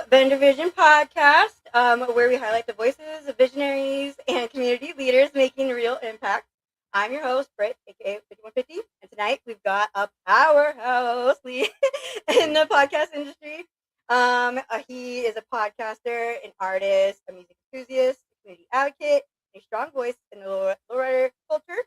Vendor Vision podcast, where we highlight the voices of visionaries and community leaders making real impact. I'm your host, Britt, aka 5150, and tonight we've got a powerhouse lead in the podcast industry. He is a podcaster, an artist, a music enthusiast, a community advocate, a strong voice in the lowrider culture.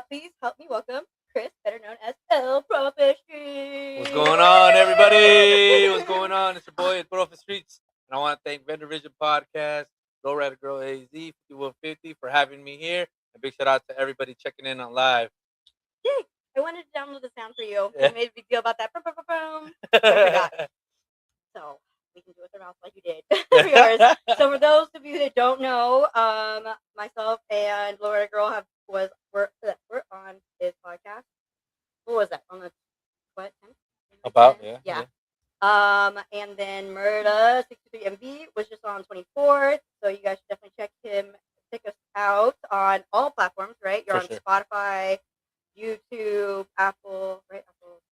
Please help me welcome Chris, better known as Profe Streetz. What's going on, everybody? What's going on? It's your boy, Profe Streetz. And I want to thank Vendor Vision Podcast, Lowrider Girl AZ 5150 for having me here. And big shout out to everybody checking in on live. Yay! I wanted to download the sound for you. I made a big deal about that. I forgot. So we can do it with our mouth like you did. So for those of you that don't know, myself and Lowrider Girl we're on his podcast. What was that? On the what? About, yeah. And then Murda 63MV was just on 24th. So you guys should definitely check us out on all platforms, right? You're For on sure. Spotify, YouTube, Apple, right?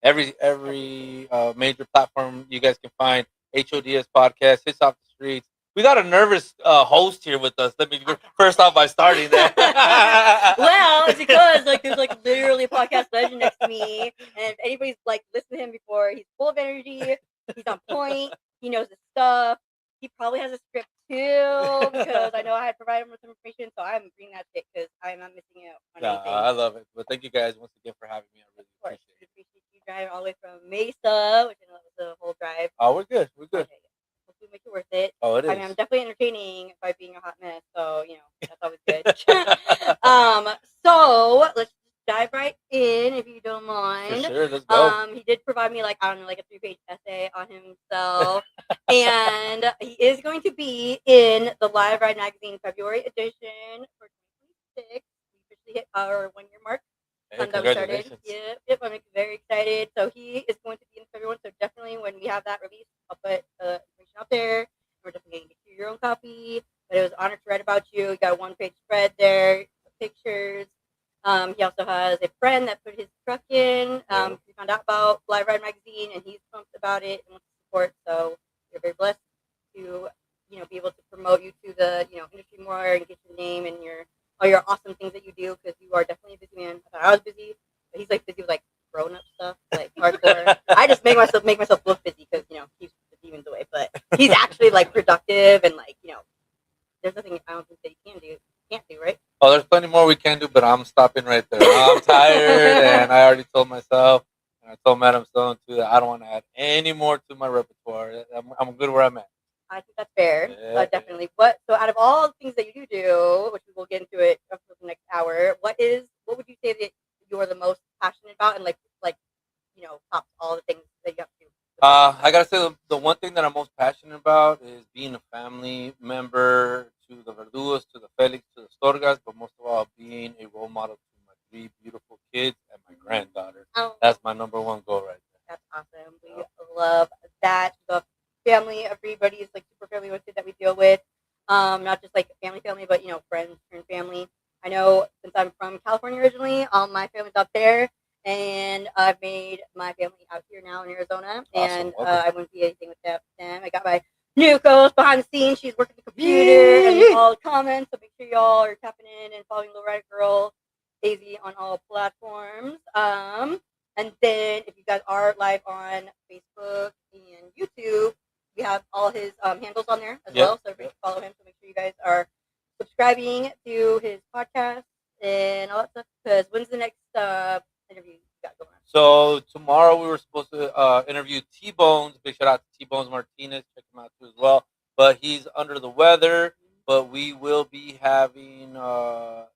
Every major platform you guys can find. HODS Podcast, Hitz off the Streets. We got a nervous host here with us. Let me first off by starting there. Well, it's because there's literally a podcast legend next to me, and if anybody's listened to him before, he's full of energy. He's on point. He knows his stuff. He probably has a script too, because I know I had provided him with some information, so I'm bringing that shit because I'm not missing out on anything. I love it. But thank you guys once again for having me. I really appreciate it. Appreciate you driving all the way from Mesa, which I know was a whole drive. Oh, we're good. Okay. Hopefully make it worth it. Oh, it is. I mean, I'm definitely entertaining by being a hot mess, so that's always good. So let's just dive right in, if you don't mind. For sure, let's go. He did provide me a 3-page essay on himself, and he is going to be in the Live Ride magazine February edition for 2026. We officially hit our 1-year mark. Hey, That we started. congratulations. Yep, I'm very excited. So he is going to be in February. So definitely when we have that release, I'll put information out there. We're definitely going to get you your own copy. But it was an honor to write about you. You got a 1-page spread there, pictures. He also has a friend that put his truck in. We found out about Live Ride magazine, and he's pumped about it and wants to support. So we're very blessed to be able to promote you to the industry more and get your name and all your awesome things that you do, because you are definitely a busy man. I thought I was busy, but he's busy with grown up stuff, hardcore. I just make myself look busy because keeps the demons away. But he's actually productive and there's nothing I don't think that you can't do, right? Oh, there's plenty more we can do, but I'm stopping right there. I'm tired, and I already told myself, and I told Madam Stone too, that I don't want to add any more to my repertoire. I'm good where I'm at. I think that's fair, definitely. Yeah. So out of all the things that you do, which we will get into it for the next hour, what would you say that you're the most passionate about, and tops all the things that you have to do? I gotta say the one thing that I'm most passionate about is being a family member to the Verdugos, to the Felix, to the Storgas, but most of all, being a role model to my 3 beautiful kids and my granddaughter. Oh. That's my number one goal right there. That's awesome. We love that. The family, everybody is super family oriented that we deal with. Not just family, but friends and family. I know since I'm from California originally, my family's out there, and I've made my family out here now in Arizona. Awesome. And I wouldn't be anything without them. I got my new co-host behind the scenes. She's working the computer and all the comments. So make sure y'all are tapping in and following Lowrider Girl AZ on all platforms. And then if you guys are live on Facebook and YouTube, we have all his handles on there as well. So everybody can follow him. So make sure you guys are subscribing to his podcast and all that stuff. Because when's the next interview you got going on? So tomorrow we were supposed to interview T-Bones. Big shout out to T-Bones Martinez. Check him out too as well. But he's under the weather. But we will be having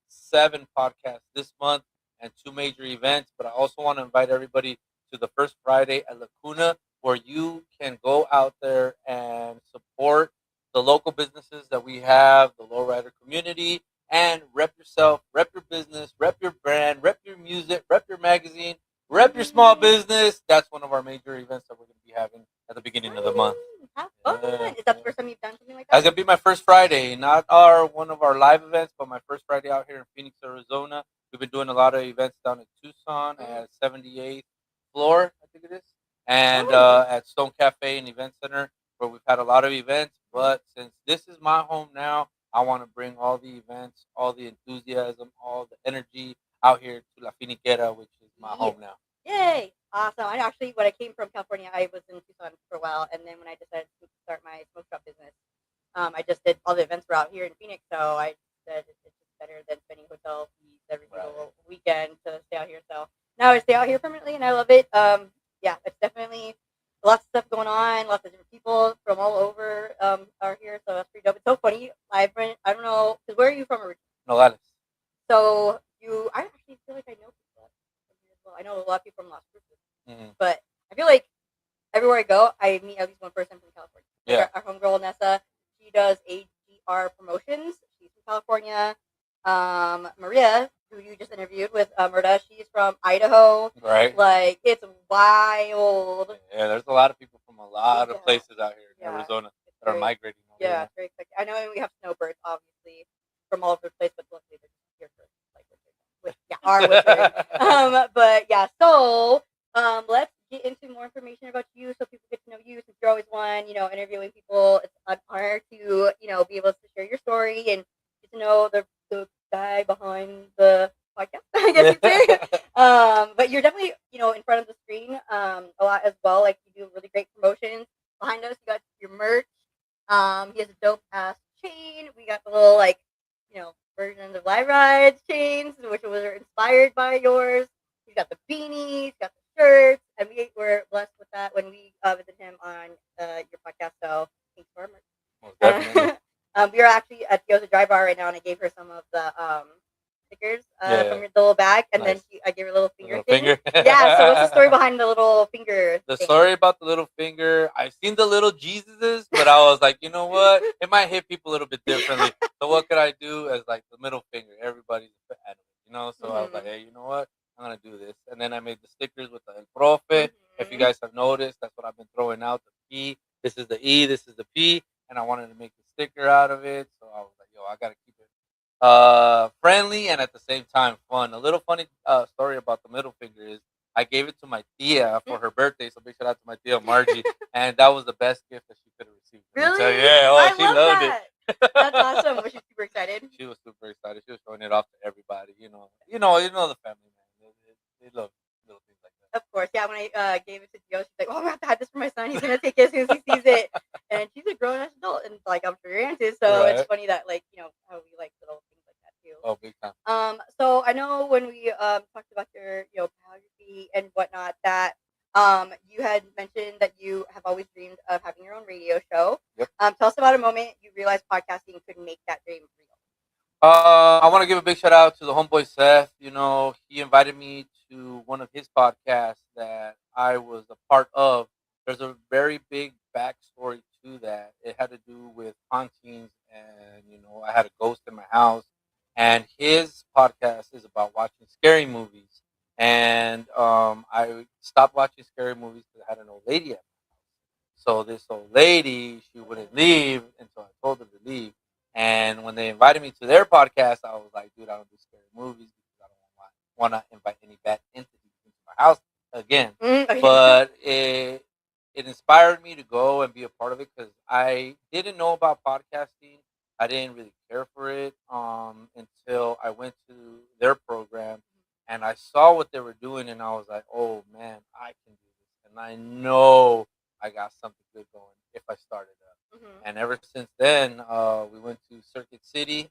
7 podcasts this month and 2 major events. But I also want to invite everybody to the first Friday at Lacuna, where you can go out there and support the local businesses that we have, the lowrider community, and rep yourself, rep your business, rep your brand, rep your music, rep your magazine, rep your small business. That's one of our major events that we're going to be having at the beginning of the month. Have fun. Is that the first time you've done something like that? That's going to be my first Friday, not one of our live events, but my first Friday out here in Phoenix, Arizona. We've been doing a lot of events down in Tucson at 78th floor, I think it is, and at Stone Cafe and Event Center. where we've had a lot of events. But since this is my home now, I want to bring all the events, all the enthusiasm, all the energy out here to La Finiquera, which is my home now. Yay! Awesome. I actually, when I came from California, I was in Tucson for a while, and then when I decided to start my smoke shop business, I just did all the events were out here in Phoenix, so I said it's just better than spending hotel fees every single weekend to stay out here. So now I stay out here permanently, and I love it. Yeah, it's definitely lots of stuff going on. Lots of different people from all over are here, so that's pretty dope. It's so funny. I don't know, because where are you from originally? Nogales. So I actually feel like I know people from here as well. I know a lot of people from Las Cruces, but I feel like everywhere I go, I meet at least one person from California. Yeah. Our homegirl Nessa, she does AGR promotions. She's from California. Maria, who you just interviewed with, Murda, she's from Idaho. Right. Like, it's wild. Yeah, there's a lot of people from a lot of places out here in Arizona that are migrating. Yeah, it's very exciting. I know we have snowbirds, obviously, from all over the place, but luckily they're just here for like our winter. But yeah, so let's get into more information about you, so people get to know you. Since you're always one, interviewing people, it's an honor to be able to share your story and get to know the guy behind the podcast, I guess you'd say. But you're definitely in front of the screen a lot as well. Like, you do really great promotions. Behind us, you got your merch. He has a dope ass chain. We got the little versions of Live Rides chains, which were inspired by yours. He's got the beanies, got the shirts, and we were blessed with that when we visited him on your podcast. So thanks for our merch. Well, definitely. We are actually at the Dry Bar right now, and I gave her some of the stickers from your little bag, and then I gave her a little finger thing. Yeah, so what's the story behind the little finger The thing? story about the little finger, I've seen the little Jesuses, but I was like, you know what? It might hit people a little bit differently. So what could I do as like the middle finger? Everybody's animal, So I was like, hey, you know what? I'm going to do this. And then I made the stickers with the Profe. If you guys have noticed, that's what I've been throwing out. The P, this is the E, this is the P. And I wanted to make the sticker out of it. So I was like, yo, I got to keep it friendly and at the same time fun. A little funny story about the middle finger is I gave it to my tia for her birthday, so big shout out to my tia Margie, and that was the best gift that she could have received. Really? So, yeah, she loved that. it. That's awesome. Was she super excited? She was super excited. She was showing it off to everybody. You know the family, man. They love little things like that. Of course, yeah. When I gave it to Gio, she's like, "Oh, I'm gonna have to have this for my son. He's gonna take it as soon as he sees it." And she's a grown adult, and like I'm sure your aunt is. So it's funny that how we like little things like that too. Oh, big time. So I know when we talked about your biography and whatnot that you had mentioned that you have always dreamed of having your own radio show. Yep. Tell us about a moment you realized podcasting could make that dream real. I want to give a big shout out to the homeboy Seth. He invited me to one of his podcasts that I was a part of. There's a very big backstory to that. It had to do with hauntings, and I had a ghost in my house. And his podcast is about watching scary movies. And I stopped watching scary movies because I had an old lady at my house. So this old lady, she wouldn't leave until I told her to leave. And when they invited me to their podcast, I was like, dude, I don't do scary movies because I don't want to invite any bad entities into my house again. Okay. But it inspired me to go and be a part of it because I didn't know about podcasting. I didn't really care for it until I went to their program and I saw what they were doing, and I was like, oh, man, I can do this. And I know I got something good going if I started up. And ever since then, we went to Circuit City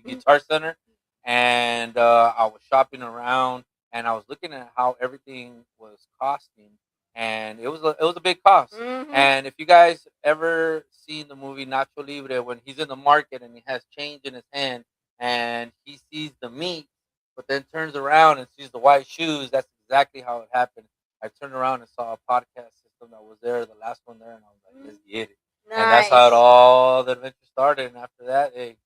Guitar Center, and I was shopping around, and I was looking at how everything was costing, and it was a big cost. And if you guys ever seen the movie Nacho Libre, when he's in the market and he has change in his hand, and he sees the meat, but then turns around and sees the white shoes, that's exactly how it happened. I turned around and saw a podcast system that was there, the last one there, and I was like, let's get it. Nice. And that's how all the adventure started. And after that, hey,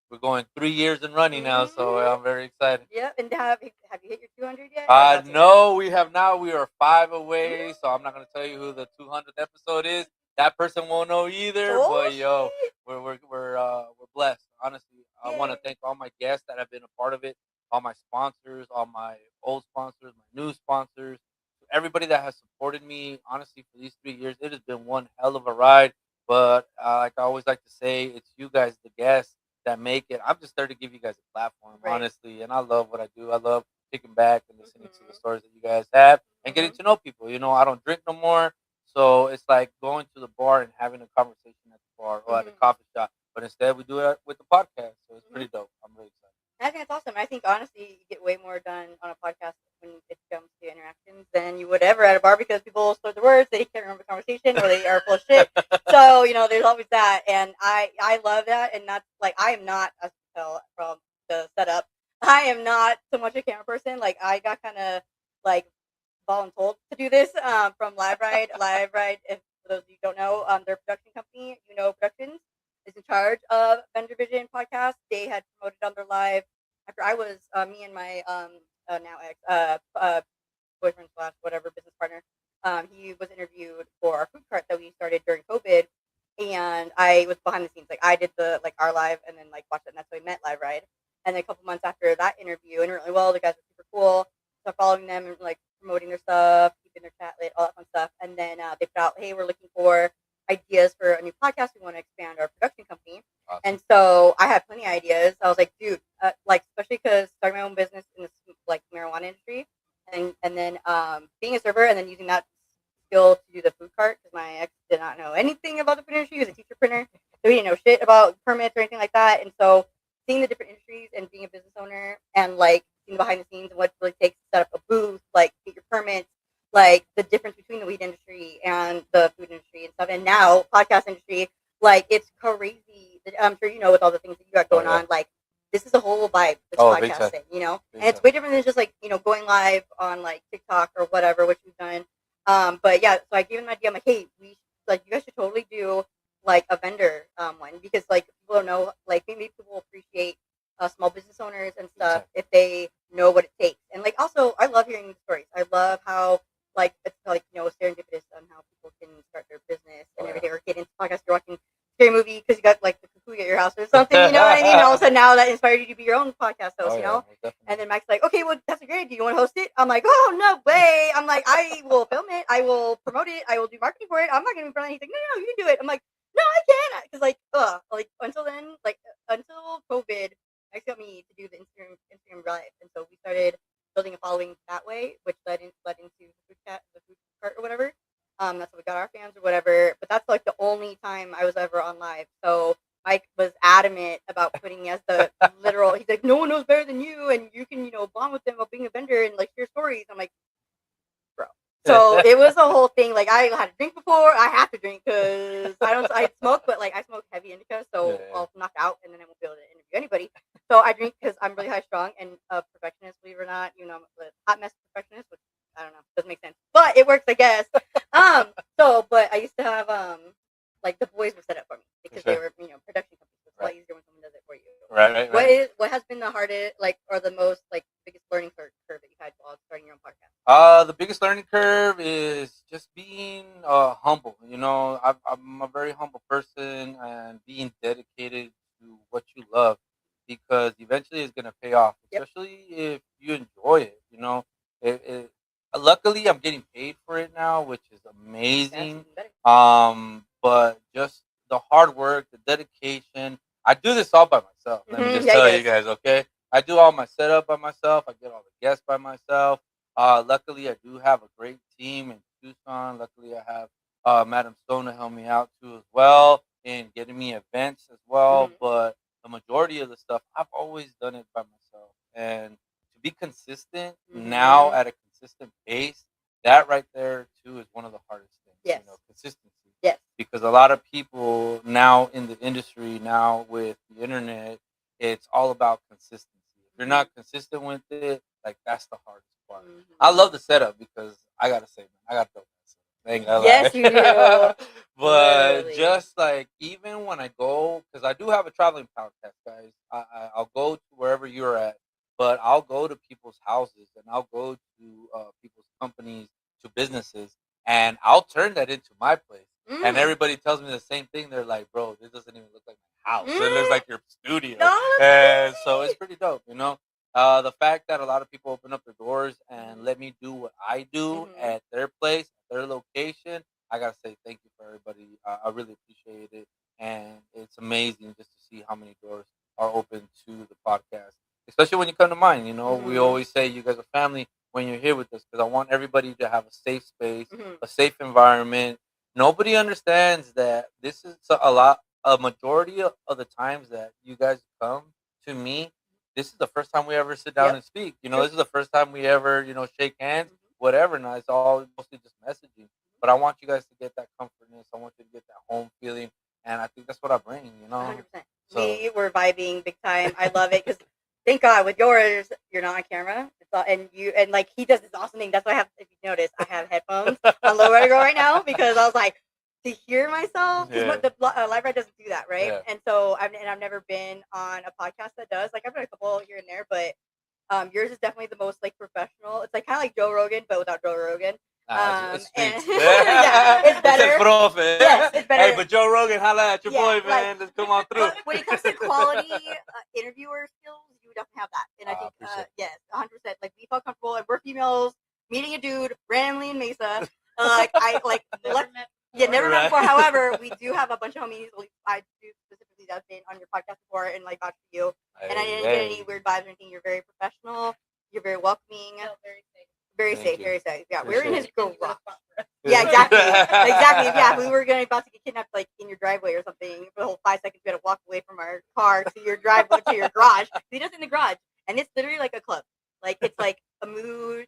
we're going 3 years and running now, so I'm very excited. Yep. And have you hit your 200 yet? No, we have not. We are 5 away, so I'm not going to tell you who the 200th episode is. That person won't know either. But yo, we're blessed. Honestly, I want to thank all my guests that have been a part of it, all my sponsors, all my old sponsors, my new sponsors, everybody that has supported me, honestly, for these 3 years, it has been one hell of a ride. But like I always like to say, it's you guys, the guests, that make it. I'm just there to give you guys a platform, Right. honestly, and I love what I do. I love kicking back and listening to the Mhm. stories that you guys have and getting Mhm. to know people. I don't drink no more, so it's like going to the bar and having a conversation at the bar or at a Mhm. coffee shop. But instead, we do it with the podcast, so it's Mhm. pretty dope. I'm really excited. I think that's awesome. I think honestly, you get way more done on a podcast when it comes to interactions than you would ever at a bar because people slur the words, they can't remember the conversation, or they are full of shit. So there's always that, and I love that, and that's like I am not, as you can tell from the setup, I am not so much a camera person. Like I got kind of like voluntold to do this from Live Ride. Live Ride, if for those of you who don't know, their production company, Productions, is in charge of Vendor Vision podcast. They had promoted on their live after I was me and my now ex boyfriend slash whatever business partner. He was interviewed for our food cart that we started during COVID, and I was behind the scenes. Like I did the like our live and then like watched it, and that's how we met Live Ride. And then a couple months after that interview, and really well, the guys were super cool. So following them and like promoting their stuff, keeping their chat lit, all that fun stuff. And then they put out, hey, we're looking for ideas for a new podcast. We want to expand our production company. Awesome. And so I had plenty of ideas. I was like, dude, like especially because starting my own business in this like marijuana industry, and then being a server, and then using that skill to do the food cart because my ex did not know anything about the food industry. He was a teacher printer, so he didn't know shit about permits or anything like that. And so seeing the different industries and being a business owner and like seeing behind the scenes and what it really takes to set up a booth, like get your permits, like the difference between the weed industry and the food industry and stuff. And now podcast industry, like it's crazy. I'm sure with all the things that you got going on, like this is a whole vibe, this podcast thing, and it's way different than just like, going live on like TikTok or whatever, which we've done. But yeah, so I gave him an idea. I'm like, hey, you guys should totally do like a vendor one because like people don't know, like maybe people will appreciate small business owners and stuff if they know what it takes. And like also, I love hearing the stories. I love how like it's like serendipitous on how people can start their business and everything, or get into podcasts. You're watching scary movie because you got like the cuckoo at your house or something, you know what I mean? And all of a sudden now that inspired you to be your own podcast host, And then Mac's like, okay, well that's a great idea. You want to host it? I'm like, oh no way. I'm like, I will film it, I will promote it, I will do marketing for it. I'm not gonna be front. He's like, no, you can do it. I'm like, no, I can't, because like until then, like until COVID, Max got me to do the Instagram live, and so we started building a following that way, which led into the food cart or whatever. That's how we got our fans or whatever. But that's like the only time I was ever on live. So Mike was adamant about putting me as the literal. He's like, no one knows better than you, and you can bond with them about being a vendor and like share stories. I'm like, bro. So it was a whole thing. Like I had to drink before. I have to drink because I smoke, but like I smoke heavy indica, so I'll knock out and then I won't be able to interview anybody. So I drink because I'm really high strung and a perfectionist, believe it or not. I'm a hot mess perfectionist, which I don't know, doesn't make sense, but it works, I guess. But I used to have like the boys were set up for me because they were production companies. So it's a lot easier when someone does it for you. Right. What has been the hardest, like, or the most like biggest learning curve that you've had while starting your own podcast? The biggest learning curve is just being humble. I'm a very humble person, and being dedicated to what you love, because eventually it's gonna pay off. Especially if you enjoy it. Luckily, I'm getting paid for it now, which is amazing. But just the hard work, the dedication. I do this all by myself. Let me just tell you guys, okay? I do all my setup by myself. I get all the guests by myself. Luckily, I do have a great team in Tucson. Luckily, I have Madam Stone to help me out too as well, and getting me events as well. But the majority of the stuff, I've always done it by myself. And to be consistent now at a consistent pace, that right there too is one of the hardest things. Yes. Consistency. Yes. Because a lot of people now in the industry, now with the internet, it's all about consistency. If you're not consistent with it, like that's the hardest part. I love the setup because I gotta say, man, I got dope setup. Yes, you do. But Literally. just like even when I go, because I do have a traveling podcast, guys. I'll go to wherever you're at, but I'll go to people's houses and I'll go to people's companies, to businesses, and I'll turn that into my place. And everybody tells me the same thing. They're like, bro, this doesn't even look like my house. It looks like your studio. No, And so it's pretty dope, The fact that a lot of people open up their doors and let me do what I do Mhm. at their place, their location, I gotta say thank you for everybody. I really appreciate it, and it's amazing just to see how many doors are open to the podcast, especially when you come to mine. You know, we Mhm. always say you guys are family when you're here with us because I want everybody to have a safe space, Mhm. a safe environment. Nobody understands that this is a majority of the times that you guys come to me, this is the first time we ever sit down Yep. and speak. You know, True. this is the first time we ever, shake hands, Mhm. whatever. Now it's all mostly just messaging. But I want you guys to get that comfortness. I want you to get that home feeling, and I think that's what I bring. 100%. So We were vibing big time. I love it because thank God with yours, you're not on camera. It's all, and like he does this awesome thing. That's why I have. If you notice, I have headphones on low go right now because I was like to hear myself because yeah, the live ride doesn't do that, right? yeah. And so I've never been on a podcast that does. Like I've done a couple here and there, but yours is definitely the most like professional. It's like kind of like Joe Rogan, but without Joe Rogan. It's And Streetz. yeah, it's It says better. Profe. Yes, it's Hey, better. but Joe Rogan, holla at your Yeah, boy, like man. Let's come on through. when it comes to quality interviewer skills, you definitely have that. And I I think, appreciate it. yes, 100%. Like, we felt comfortable, and we're females meeting a dude randomly in Mesa. Like, I, like, never met Right. before. However, we do have a bunch of homies, at least I do specifically, that's been on your podcast before and, like, vouch for you. And I Hey, didn't get any hey. weird vibes or anything. You're very professional. You're very welcoming. very safe. Very Thank safe, you. very safe. Yeah, we were in his Appreciate garage. it. Yeah, exactly. Exactly. Yeah, if we were about to get kidnapped, like in your driveway or something, for the whole 5 seconds, we had to walk away from our car to your driveway to your garage. He does in the garage, and it's literally like a club. Like it's like the mood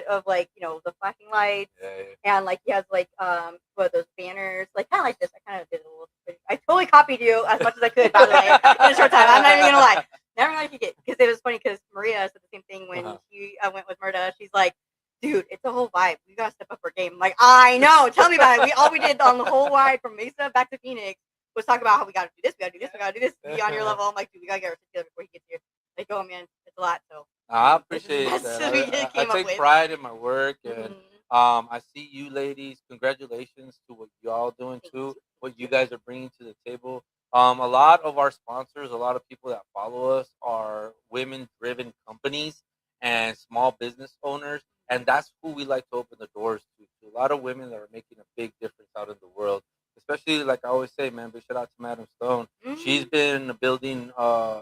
of like the flashing lights, Yeah. and like he has like those banners, like kind of like this. I kind of did a little. I totally copied you as much as I could. By the way, in a short time, I'm not even gonna lie. Never mind, because it was funny because Maria said the same thing when she went with Murda. She's like, dude, it's a whole vibe. We gotta step up our game. I'm like, I know. Tell me about it. We did on the whole ride from Mesa back to Phoenix was talk about how we gotta do this, we gotta do this, we gotta do this. Be on your level. I'm like, dude, we gotta get our shit together before he gets here. Like, oh man, it's a lot. So I this is appreciate the best that. we I came up take with. pride in my work, and Mhm. I see you ladies. Congratulations to what y'all doing Thank too. you. What you guys are bringing to the table. A lot of our sponsors, a lot of people that follow us are women-driven companies and small business owners, and that's who we like to open the doors to a lot of women that are making a big difference out in the world. Especially, like I always say, man, big shout out to Madam Stone. She's Mhm. been building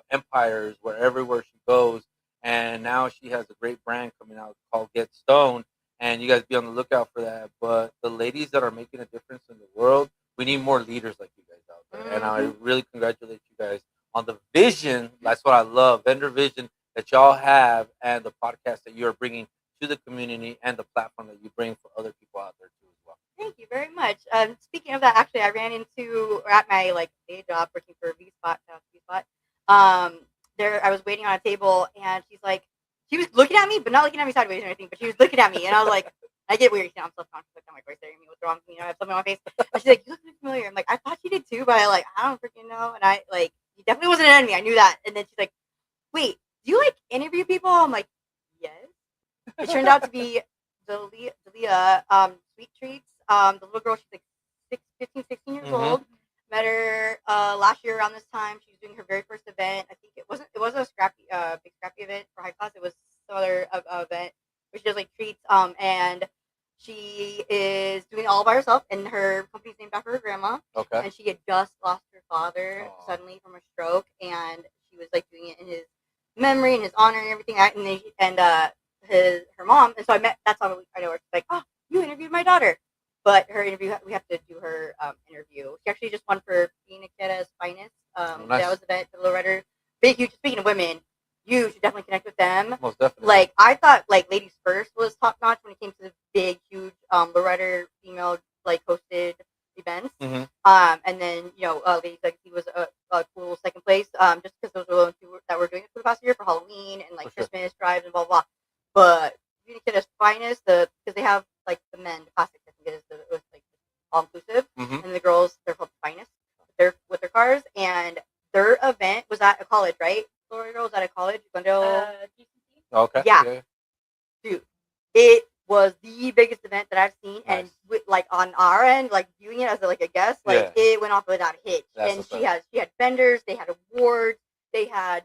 empires wherever she goes, and now she has a great brand coming out called Get Stone, and you guys be on the lookout for that. But the ladies that are making a difference in the world, we need more leaders like you guys out there, and I Mhm. really congratulate you guys on the vision. That's what I love, vendor vision that y'all have, and the podcast that you are bringing to the community, and the platform that you bring for other people out there too as well. Thank you very much. Speaking of that, actually, I ran into at my like day job working for V Spot. There I was waiting on a table, and she was looking at me, but not looking at me sideways or anything. But she was looking at me, and I was like, I get weird. I'm self-conscious. Like, I'm like, right staring at me. What's wrong with me? I have something on my face. And she's like, you look familiar. I'm like, I thought she did too, but I don't freaking know. And he definitely wasn't an enemy. I knew that. And then she's like, wait, do you like interview people? I'm like, yes. It turned out to be Delia, Sweet Treats. The little girl, she's like 15, 16 years old. Met her last year around this time. She was doing her very first event. I think it wasn't a big scrappy event for high class. It was some other event where she does like treats. And she is doing it all by herself, and her company's named after her grandma. Okay. And she had just lost her father Aw. suddenly from a stroke, and she was like doing it in his memory and his honor and everything. Her mom, and so that's how I know her. She's like, oh, you interviewed my daughter. But her interview, we have to do her interview. She actually just won for being a kid as finest. Nice. That was the event for the lowrider. Big, huge. Speaking of women, you should definitely connect with them. Most definitely. Like, I thought like Ladies First was top notch when it came to the big, huge lowrider female like hosted events. Mhm. And then Ladies Legacy was a cool second place. Just because those were the only two that were doing it for the past year for Halloween and like For sure. Christmas drives and blah blah. But Communicate as finest, because they have like the men, the classic, I think it was like all inclusive, Mhm. and the girls they're called finest. They're with their cars, and their event was at a college, right? Florida girls at a college, Glendale. GCC? Okay. Yeah. Dude, it was the biggest event that I've seen, and Nice. like on our end, like viewing it as like a guest, like it went off without a hitch. That's And what's she had vendors, they had awards, they had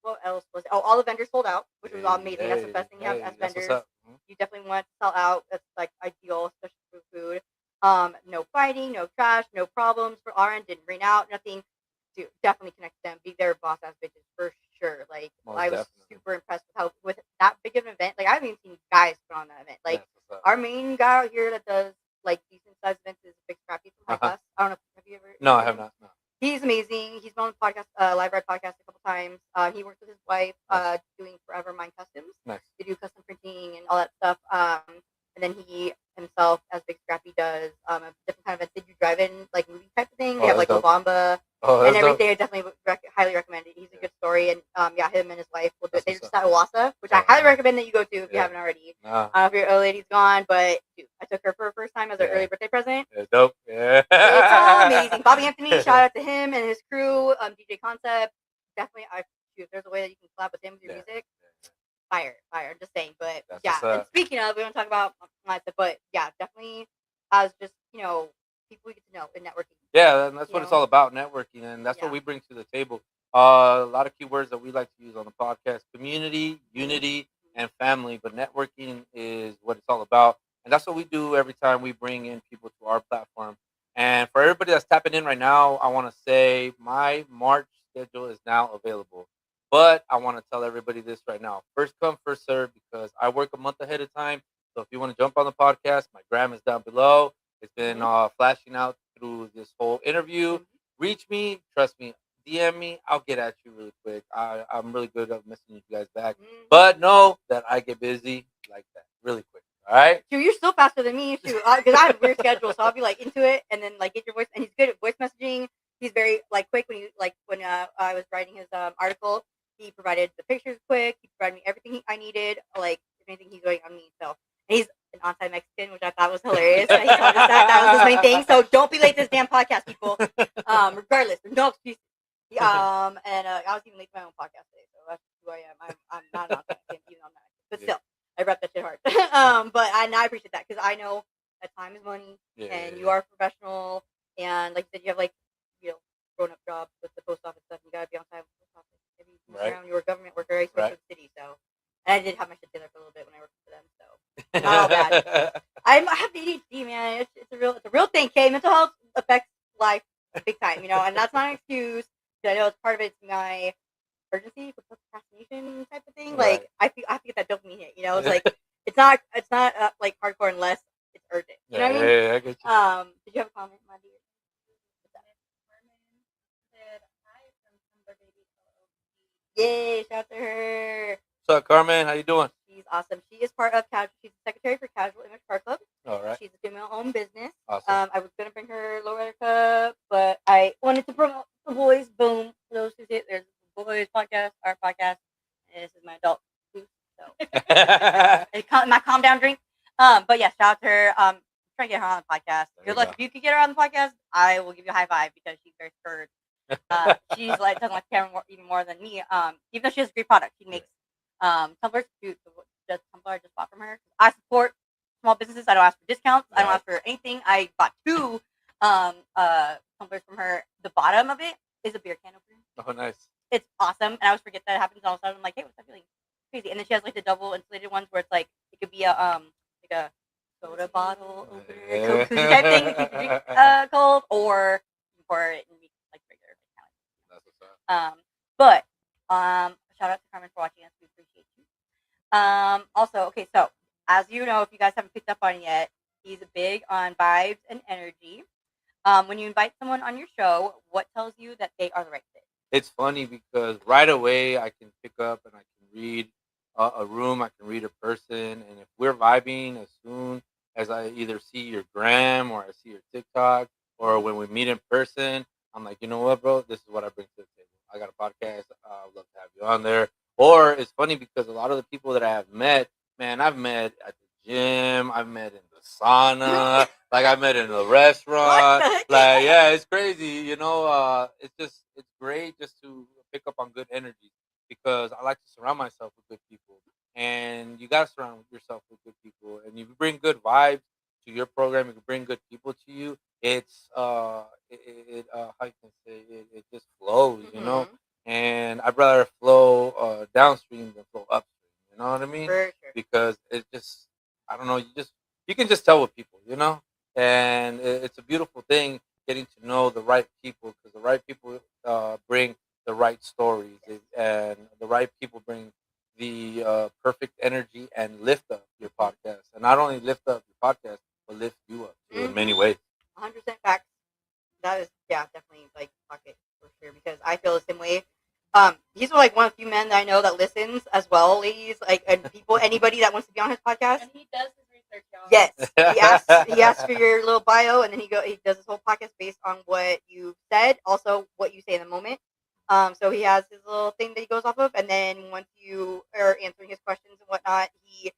what else was it? Oh, all the vendors sold out, which was amazing. That's the best thing you have as that's what's vendors. up. Mhm. You definitely want to sell out. That's like ideal, especially for food. No fighting, no trash, no problems for our end. Didn't rain out, nothing. Dude, definitely connect them. Be their boss ass bitches for sure. Like Most I was definitely. super impressed with how with that big of an event. Like I haven't even seen guys put on that event. Like That's what's up. our main guy out here that does like decent sized events is Big Scrappy from High Class. I don't know. Have you ever? No, I seen have him? not. No. He's amazing. He's been on the podcast, Live Ride podcast a couple times. He works with his wife, Nice. doing Forever Mind Customs. Nice. They do custom printing and all that stuff. And then he himself, as Big Scrappy, does a different kind of events. They do drive-in like movie type of thing. They have like that's dope. Obama Oh, and that's everything. dope. I definitely would highly recommend it. He's a good story, and yeah, him and his wife will do it. That's They what's just at Owasso, which I Oh, highly wow. recommend that you go to if you Yeah. haven't already. Nah. I don't know if your old lady's gone, but dude, I took her for her first time as an Yeah. early birthday present. It's dope. Yeah. It's all amazing. Bobby Anthony, shout out to him and his crew. DJ Concept, definitely. If there's a way that you can collab with him with your music, fire. I'm just saying, but That's yeah. what's up. And speaking of, we don't talk about myself, but yeah, definitely as just people we get to know in networking. Yeah, and that's what it's know? all about, networking, and that's what Yeah. we bring to the table. A lot of keywords that we like to use on the podcast: community, unity, and family. But networking is what it's all about, and that's what we do every time we bring in people to our platform. And for everybody that's tapping in right now, I want to say my March schedule is now available. But I want to tell everybody this right now: first come, first serve, because I work a month ahead of time. So if you want to jump on the podcast, my gram is down below. It's been flashing out through this whole interview. Reach me, trust me, DM me. I'll get at you really quick. I'm really good at messaging you guys back. But know that I get busy like that really quick. All right? Dude, you're still faster than me, too. Because I have a weird schedule, so I'll be like into it and then like get your voice. And he's good at voice messaging. He's very like quick when I was writing his article. He provided the pictures quick. He provided me everything I needed. Like if anything, he's going on me. So and he's an on-time Mexican, which I thought was hilarious. He told us that was his main thing. So don't be late to this damn podcast, people. Regardless, no excuses. And I was even late to my own podcast today, so that's who I am. I'm not an on-time Mexican, even on that, but still. I rep that shit hard. But I appreciate that because I know that time is money and you are a professional. And like you said, you have like, grown up jobs with the post office stuff. You got to be on time with the post office. Maybe around, you were a government worker. I used to work for the city. So, and I did have my shit together for a little bit when I worked for them. So, not all bad. I have ADHD, man. It's a real thing. Okay, mental health affects life big time, and that's not an excuse. I know it's part of it's my urgency for procrastination type of thing. Like I have to get that dopamine hit. It's like it's not like hardcore unless it's urgent. You know what I mean? Yeah, I get you. Did you have a comment, my dear? Yay! Shout out to her. What's up, Carmen? How you doing? She's awesome. She is part of Casual. She's the secretary for Casual Image Car Club. All right. She's a female-owned business. Awesome. I was gonna bring her Lowrider Cup, but I wanted to promote the boys. Boom! For those who see it, there's the boys podcast, our podcast, and this is my adult booth. So my calm down drink. But yeah, shout out to her. Try to get her on the podcast. Good luck. If you could get her on the podcast, I will give you a high five because she's very spurred. She's like doesn't like the camera even more than me. Even though she has a great product, she makes tumblers. Dude, the tumbler I just bought from her. I support small businesses. I don't ask for discounts. I don't ask for anything. I bought 2 tumblers from her. The bottom of it is a beer can opener. Oh, nice. It's awesome, and I always forget that it happens. All of a sudden, I'm like, hey, what's that feeling? Crazy. And then she has like the double insulated ones where it's like it could be a soda bottle opener, koozie type thing to keep your drink cold, or you pour it and make like regular. That's what's up. But shout out to Carmen for watching us. We appreciate you. Also, okay, so as you know, if you guys haven't picked up on it yet, he's big on vibes and energy. When you invite someone on your show, what tells you that they are the right fit? It's funny because right away I can pick up and I can read a room, I can read a person, and if we're vibing, as soon as I either see your gram or I see your TikTok or when we meet in person, I'm like, you know what, bro, this is what I bring to the table. I got a podcast. I'd love to have you on there. Or it's funny because a lot of the people that I have met, man, I've met at the gym, I've met in the sauna, like I met in a restaurant. Like, yeah, it's crazy. It's great just to pick up on good energy because I like to surround myself with good people. And you got to surround yourself with good people. And if you bring good vibes to your program, you can bring good people to you. It's how you can say it just flows, and I'd rather flow downstream than flow upstream. You know what I mean? For sure. Because it just, I don't know, you can just tell with people, and it's a beautiful thing getting to know the right people, because the right people bring the right stories, and the right people bring the perfect energy and lift up your podcast, and not only lift up your podcast, but lift you up too, in many ways. 100% facts. That is, yeah, definitely like pocket for sure, because I feel the same way. He's like one of the few men that I know that listens as well, ladies. Like, and people, anybody that wants to be on his podcast. And he does his research, y'all. Yes, he asks for your little bio, and then he does his whole podcast based on what you said, also what you say in the moment. So he has his little thing that he goes off of, and then once you are answering his questions and whatnot, he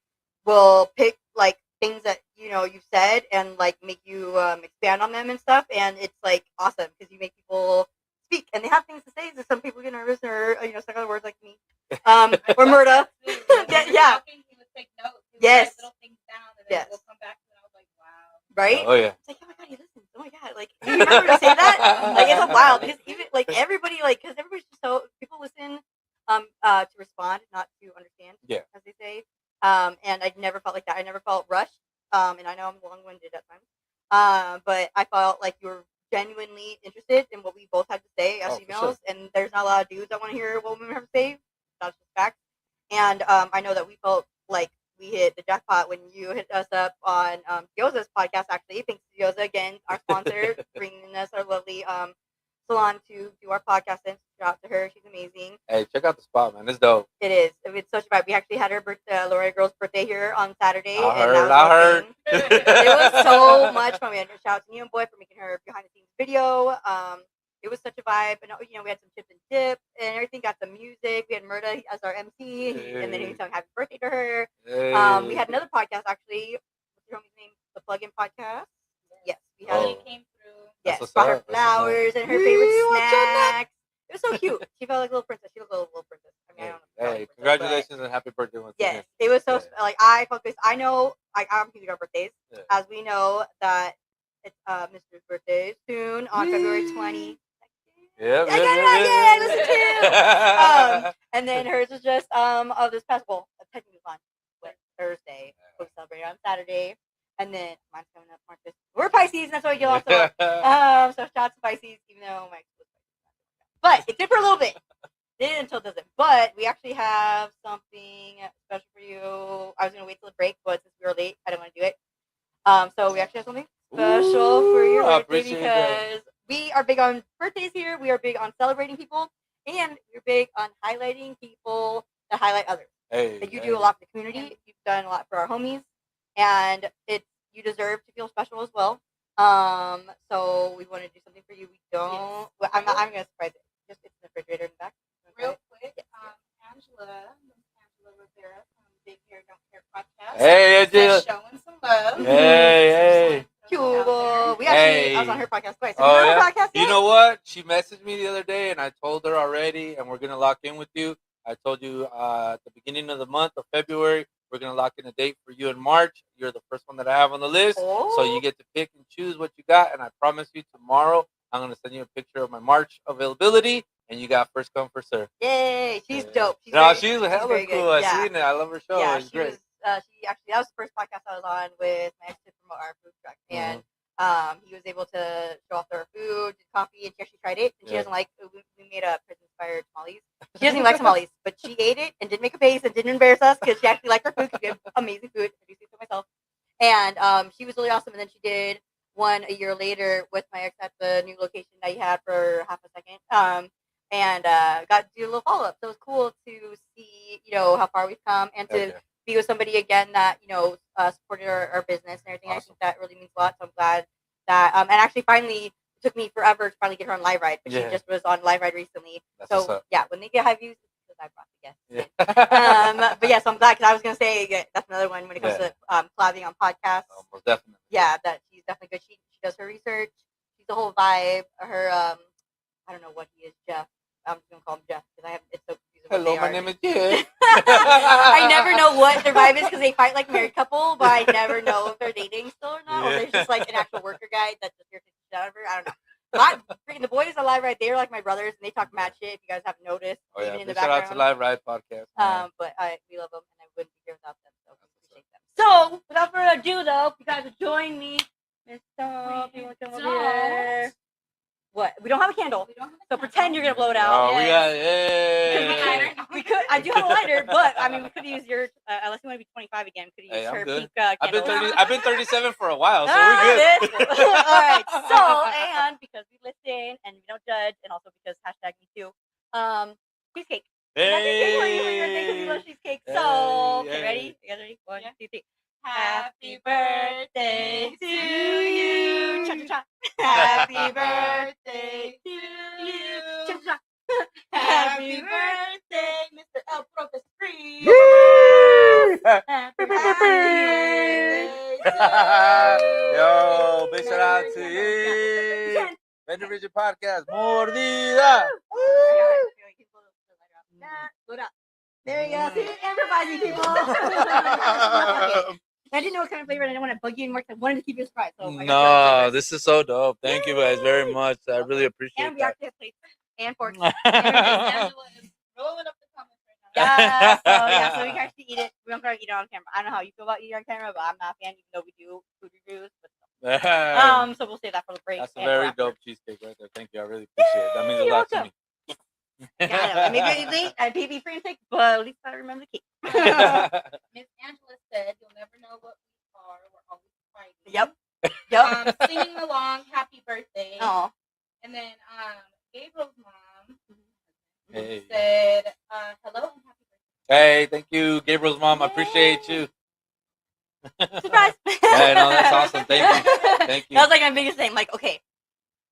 will pick like things that you've said and like make you expand on them and stuff, and it's like awesome because you make people speak and they have things to say. So some people get nervous or stuck on the words like me, or Murda. Yeah. He would take notes. He would Yes. write little things down, and then we'll come back to it. I was like, wow. Right? Oh yeah. It's like, oh my god, he listens. Oh my god, like you remember to say that? Like it's so wild because even like everybody, like because everybody's just so people listen to respond, not to understand. Yeah. As they say. And I never felt like that. I never felt rushed. And I know I'm long-winded at times. But I felt like you were genuinely interested in what we both had to say as females. Sure. And there's not a lot of dudes that want to hear what women have to say. That's just fact. And I know that we felt like we hit the jackpot when you hit us up on Gyoza's podcast. Actually, thanks to Gyoza again, our sponsor, bringing us our lovely salon to do our podcast, and shout out to her. She's amazing. Hey, check out the spot, man. It's dope. It is. It's such a vibe. We actually had her birthday, Laura Girl's birthday here on Saturday. I heard. It was so much fun. We had to shout out to Neon Boy for making her behind the scenes video. It was such a vibe. And we had some chips and dip and everything. Got some music. We had Murda as our MC, and then he sung happy birthday to her. Hey. We had another podcast actually. What's your homie's name? The Plug-in Podcast. Yes, we had. She came through. Yes, That's brought her what's up. flowers and her favorite snacks. It was so cute. She felt like a little princess. She looked like a little princess. I mean, I don't know. Hey, congratulations and happy birthday once Yes, again. it was so like I focused. I know I'm keeping our birthdays, as we know that it's Mr.'s birthday soon on February 20. Yeah, I listen to. And then hers was just of this past technically on Thursday. We'll celebrate on Saturday, and then mine's coming up March 5th. We're Pisces, and that's why we get lots of so shots to Pisces, even though my ex was Pisces. But it did for a little bit. Did until it doesn't. But we actually have something special for you. I was gonna wait till the break, but since we were late, I didn't want to do it. So we actually have something special for your birthday because we are big on birthdays here. We are big on celebrating people, and we're big on highlighting people that highlight others. Hey, you do a lot for the community. You've done a lot for our homies, and you deserve to feel special as well. So we want to do something for you. We don't. Well, I'm gonna surprise it. Just it's in the refrigerator in the back. Real quick, Angela Rivera from Big Hair Don't Care podcast. Hey, Angela. Showing some love. Hey. Cool. We actually, I was on her podcast twice. Oh, her podcast you know what? She messaged me the other day, and I told her already, and we're gonna lock in with you. I told you at the beginning of the month of February, we're gonna lock in a date for you in March. You're the first one that I have on the list, so you get to pick and choose what you got. And I promise you, tomorrow I'm gonna send you a picture of my March availability, and you got first come first serve. Yay! She's dope. She's hella cool. I seen it. I love her show. Yeah, it's great. She actually, that was the first podcast I was on with my ex to promote our food truck, and he was able to show off their food, did coffee, and she actually tried it. And she doesn't like. We made a prison-inspired tamales. She doesn't even like tamales, but she ate it and didn't make a face and didn't embarrass us because she actually liked our food. Because we have amazing food. I do see it myself. And she was really awesome. And then she did one a year later with my ex at the new location that he had for half a second. And got to do a little follow up. So it was cool to see, how far we've come and to be with somebody again that, supported our business and everything. Awesome. I think that really means a lot. So I'm glad that, and actually finally, it took me forever to finally get her on Live Ride, but she just was on Live Ride recently. So yeah, when they get high views, it's because I brought the guests. Yeah. But yeah, so I'm glad because I was going to say that's another one when it comes to collabing on podcasts. Most definitely. Yeah, that she's definitely good. She does her research. She's the whole vibe. Her, I don't know what he is, Jeff. I'm just gonna call him Jeff because it's so confusing. Hello, my name is Jeff. I never know what their vibe is because they fight like a married couple, but I never know if they're dating still or not, or there's just like an actual worker guy that's just here to shit out of her. I don't know. Freaking the boys are live right. They're like my brothers, and they talk mad shit. If you guys haven't noticed, Oh yeah, even in the big shout out to background. Live Ride Podcast. man. But we love them, and I wouldn't be here without them. So we appreciate them. So without further ado, though, you guys will join me. Miss Tom, you want to come over here? What? We don't have a candle, We don't have a so candle. pretend you're gonna blow it Oh, out. we got We could. I do have a lighter, but I mean, we could use your. Unless you want to be 25 again, we could use Hey, I'm her good. pink I've been candle. 30. I've been 37 for a while, so Ah, we're good. bitch. All right. So, and because we listen and we don't judge, and also because hashtag me too. Cheesecake. That's a cake for you for your birthday because you love cheesecake. So, okay, Hey. ready? You guys ready? 1, Yeah. 2, 3. Happy birthday to you. Cha-cha-cha. Happy birthday to you. Cha-cha-cha. Happy birthday, Mr. El Profe Streetz. Happy birthday Yo, big shout out to you. Bender Vision Podcast, Mordida. There you go. See, improvising people. I didn't know what kind of flavor, and I didn't want to bug you anymore because I wanted to keep you a surprise. So I got No, you this is so dope. Thank you guys very much. I really appreciate and we that. actually have plates and forks. Angela is rolling up the comments right now. Yeah, so we can actually eat it. We don't gotta eat it on camera. I don't know how you feel about eating on camera, but I'm not a fan, even though we do food reviews. But so we'll save that for the break. That's a and very after. dope cheesecake right there. Thank you. I really appreciate it. That means a You're lot to welcome. me. Yeah, I know. Maybe late. I may be frantic, but at least I remember the cake. Miss Angela said, "You'll never know what we are. We're always fighting." Yep. Yep. Singing along, happy birthday. Oh. And then Gabriel's mom Hey. said, "Hello and happy birthday." Hey, thank you, Gabriel's mom. I appreciate you. Surprise! Yeah, no, that's awesome. Thank you. Thank you. That was like my biggest thing. Like, okay,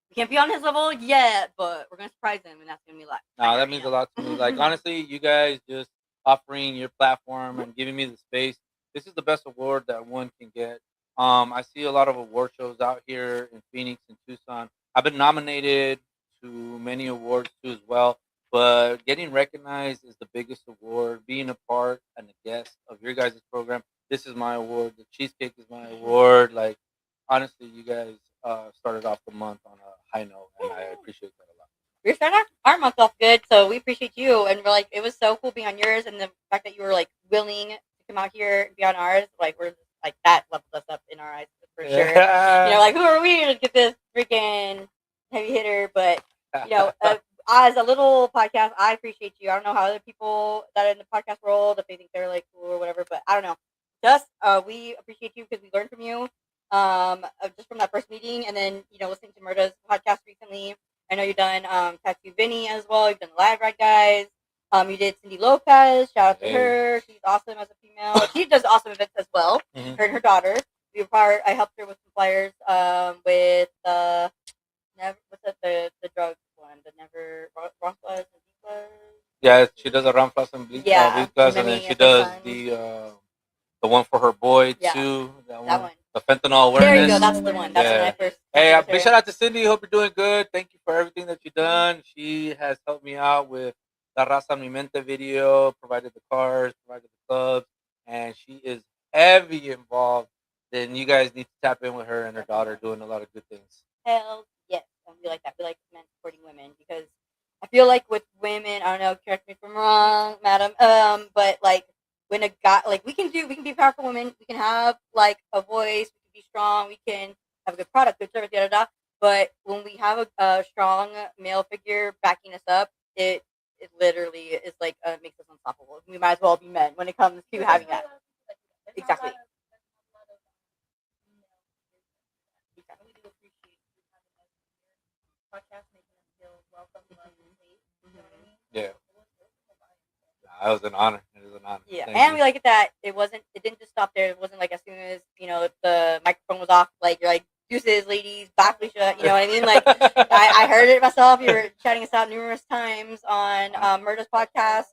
we can't be on his level yet, but we're gonna surprise him, and that's gonna be a lot. No, that means a lot to me. Like, honestly, you guys just offering your platform and giving me the space. This is the best award that one can get. I see a lot of award shows out here in Phoenix and Tucson. I've been nominated to many awards too as well, but getting recognized is the biggest award. Being a part and a guest of your guys' program, this is my award. The cheesecake is my award. Like, honestly, you guys started off the month on a high note, and I appreciate that a lot. We're starting our month off good, so we appreciate you, and we're like, it was so cool being on yours, and the fact that you were like willing to come out here and be on ours, like we're just, like that leveled us up in our eyes for sure. You know, like who are we to get this freaking heavy hitter? But you know, as a little podcast, I appreciate you. I don't know how other people that are in the podcast world, if they think they're like cool or whatever, but I don't know. Just we appreciate you because we learned from you, just from that first meeting, and then you know, listening to Murda's podcast recently. I know you've done Tattoo Vinny as well. You've done the Live Ride guys. You did Cindy Lopez. Shout out to her. She's awesome as a female. She does awesome events as well. Mhm. Her and her daughter. We were part. I helped her with some flyers. With never. What's that? The drug one. The never. Ronflas and Beeflas. Yeah, she does a Ram Plus and Bleach, Yeah, Plus, and and then then she the does son. the one for her boy Yeah, too. that one. The fentanyl awareness. There you go. That's the one. That's when I first. Hey, met big her. shout out to Cindy. Hope you're doing good. Thank you for everything that you've done. She has helped me out with La Raza Mi Mente video, provided the cars, provided the clubs, and she is heavy involved. Then you guys need to tap in with her and her daughter doing a lot of good things. Hell yes, and we like that. We like men supporting women because I feel like with women, I don't know, correct me if I'm wrong, madam. But like when a guy, like we can be powerful women. We can have like a voice. We can be strong. We can have a good product, good service, da da da. But when we have a strong male figure backing us up, it literally is like makes us unstoppable. We might as well be men when it comes to having that. Exactly. We do appreciate you having us here. Podcast making us feel welcome, loved, and safe. You know what I mean? Yeah. That was an honor. It was an honor. Yeah, Thank and you. we like it that it didn't just stop there. It wasn't like as soon as, you know, the microphone was off, like you're like, deuces, ladies, bye, Felicia, you know what I mean? Like, I heard it myself. You were shouting us out numerous times on Murda's podcast.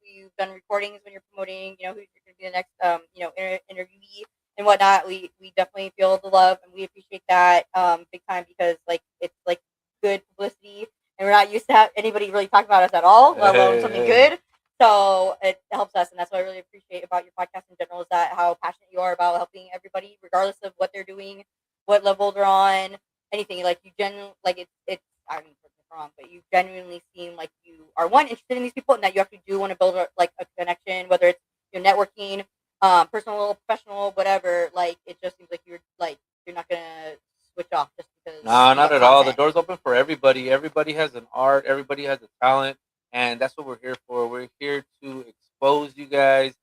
You've done recordings when you're promoting, you know, who's going to be the next, you know, interviewee and whatnot. We definitely feel the love, and we appreciate that big time because, like, it's like good publicity. And we're not used to have anybody really talk about us at all, let alone something good. So it helps us, and that's what I really appreciate about your podcast in general is that how passionate you are about helping everybody, regardless of what they're doing, what level they're on, anything. Like you genuinely like it's I don't mean to get wrong, but you genuinely seem like you are one interested in these people and that you actually do want to build like a connection, whether it's networking, personal, professional, whatever. Like it just seems like you're not gonna switch off just because No, of not at all. The content. door's open for everybody. Everybody has an art. Everybody has a talent, and that's what we're here for. We're here to expose you guys,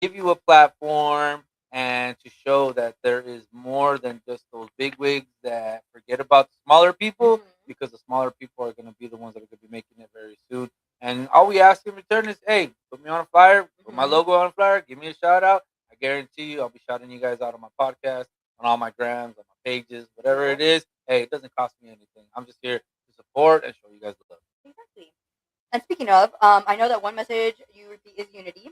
give you a platform, and to show that there is more than just those big wigs that forget about the smaller people, Mhm. because the smaller people are going to be the ones that are going to be making it very soon. And all we ask in return is, hey, put me on a flyer, put my Mhm. logo on a flyer, give me a shout out. I guarantee you, I'll be shouting you guys out on my podcast, on all my grams, on my pages, whatever it is. Hey, it doesn't cost me anything. I'm just here to support and show you guys the love. Exactly. And speaking of, I know that one message you repeat is unity,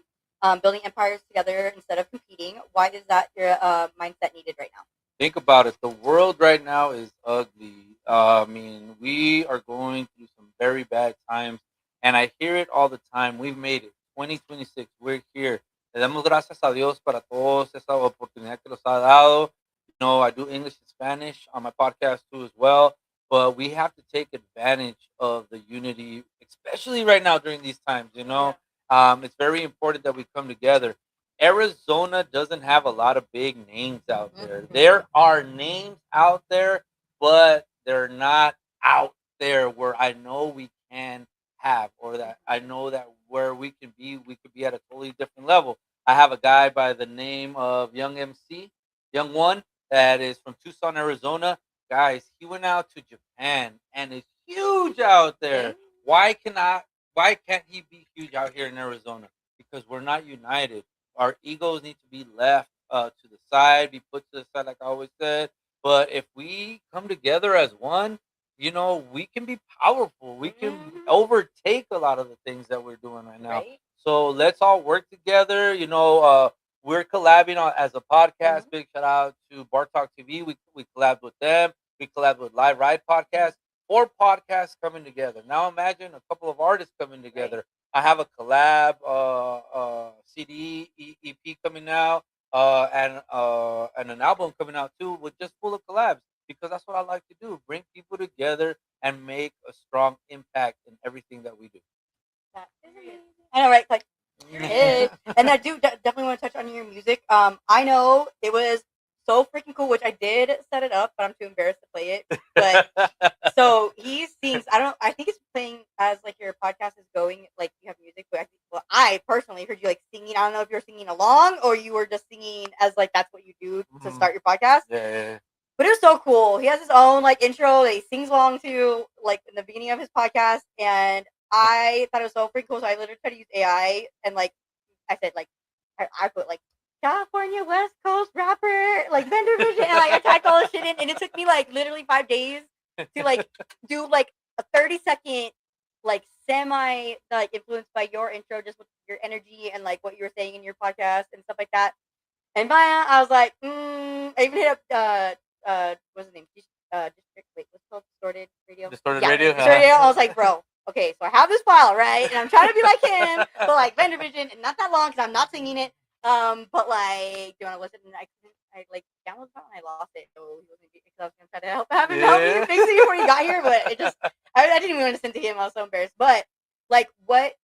building empires together instead of competing. Why is that your mindset needed right now? Think about it. The world right now is ugly. I mean, we are going through some very bad times, and I hear it all the time. We've made it. 2026, we're here. Le damos gracias a Dios para toda esa oportunidad que nos ha dado. You know, I do English and Spanish on my podcast too as well, but we have to take advantage of the unity, especially right now during these times. You know, it's very important that we come together. Arizona doesn't have a lot of big names out there. There are names out there, but they're not out there where I know we can have, or that I know that where we could be at a totally different level. I have a guy by the name of Young MC, Young One, that is from Tucson, Arizona. Guys, he went out to Japan and is huge out there. Why cannot? Why can't he be huge out here in Arizona? Because we're not united. Our egos need to be left to the side, be put to the side, like I always said. But if we come together as one, you know, we can be powerful. We can overtake a lot of the things that we're doing right now. Right? So let's all work together. You know, we're collabing on as a podcast. Big shout out to Bar Talk TV. We collabed with them. We collabed with Live Ride Podcast. 4 podcasts coming together. Now imagine a couple of artists coming together. I have a collab CD EP coming out, and an album coming out too, with just full of collabs, because that's what I like to do: bring people together and make a strong impact in everything that we do. I know, right? Like, hey. And I do definitely want to touch on your music. I know it was so freaking cool, which I did set it up, but I'm too embarrassed to play it. But so he sings. I think it's playing as like your podcast is going. Like you have music, but I personally heard you like singing. I don't know if you're singing along or you were just singing as like that's what you do to start your podcast. Yeah. But it was so cool. He has his own like intro that he sings along to, like in the beginning of his podcast, and I thought it was so freaking cool. So I literally tried to use AI, and like I said, like I put like California West Coast rapper, like Bender Vision, and like I typed all this shit in, and it took me like literally 5 days to like do like a 30-second like semi like influenced by your intro, just with your energy and like what you were saying in your podcast and stuff like that. And Maya, I was like, I even hit up what's his name? District. Wait, what's it called? Distorted Radio. Distorted Radio? Distorted Radio. I was like, bro, okay, so I have this file, right? And I'm trying to be like him, but like Bender Vision, and not that long because I'm not singing it. But like, do you want to listen? And I like downloaded it and I lost it, so he wasn't because I was gonna try to have him help me fix it before he got here, but it just I didn't even want to send to him. I was so embarrassed. But like, what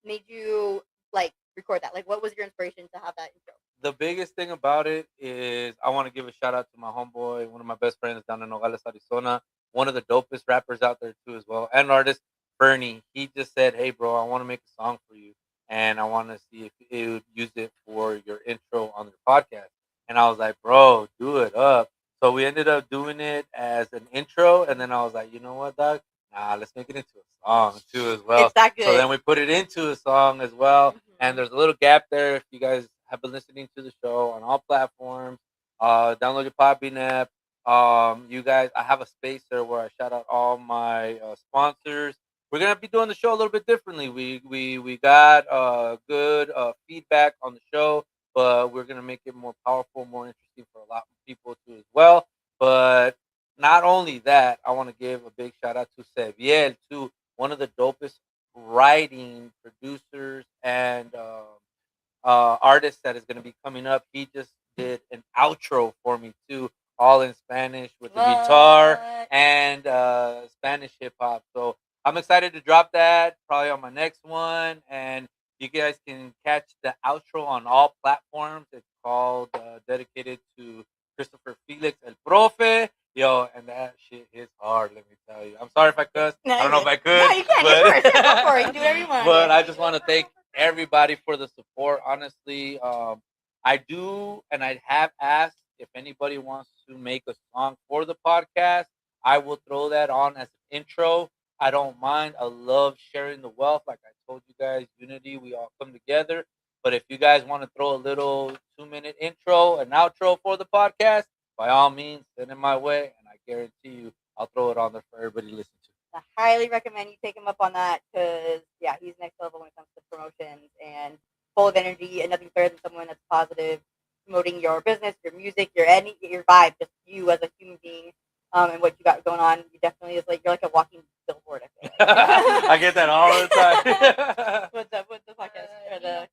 made you like record that? Like, what was your inspiration to have that intro? The biggest thing about it is I want to give a shout out to my homeboy, one of my best friends down in Nogales, Arizona, one of the dopest rappers out there too as well, and artist, Bernie. He just said, "Hey, bro, I want to make a song for you, and I want to see if you would use it for your intro on your podcast." And I was like, "Bro, do it up." So we ended up doing it as an intro, and then I was like, "You know what, dog? Nah, let's make it into a song too as well." It's that good. So then we put it into a song as well, and there's a little gap there. If you guys have been listening to the show on all platforms, download your Podbean app. You guys, I have a space there where I shout out all my sponsors. We're gonna be doing the show a little bit differently. We got good feedback on the show, but we're gonna make it more powerful, more interesting for a lot of people too as well. But not only that, I want to give a big shout out to Seviel, too, one of the dopest writing producers and artist that is going to be coming up. He just did an outro for me too all in Spanish with the guitar What? and Spanish hip hop. So I'm excited to drop that probably on my next one, and you guys can catch the outro on all platforms. It's called dedicated to Christopher Felix El Profe. Yo, and that shit is hard, let me tell you. I'm sorry if I cuss. No, I don't know if I could. No, you can. But, Of course. Yeah, go for it. You can do whatever you want. but I just want to thank everybody for the support. Honestly, I do, and I have asked if anybody wants to make a song for the podcast. I will throw that on as an intro. I don't mind. I love sharing the wealth. Like I told you guys, unity, we all come together. But if you guys want to throw a little 2-minute intro, an outro for the podcast, by all means, send it my way, and I guarantee you, I'll throw it on there for everybody to listen to. I highly recommend you take him up on that because, yeah, he's next level when it comes to promotions and full of energy and nothing better than someone that's positive, promoting your business, your music, your vibe, just you as a human being, and what you got going on. You definitely you're like a walking billboard. I feel like. I get that all the time. What's up? What's the podcast? Or the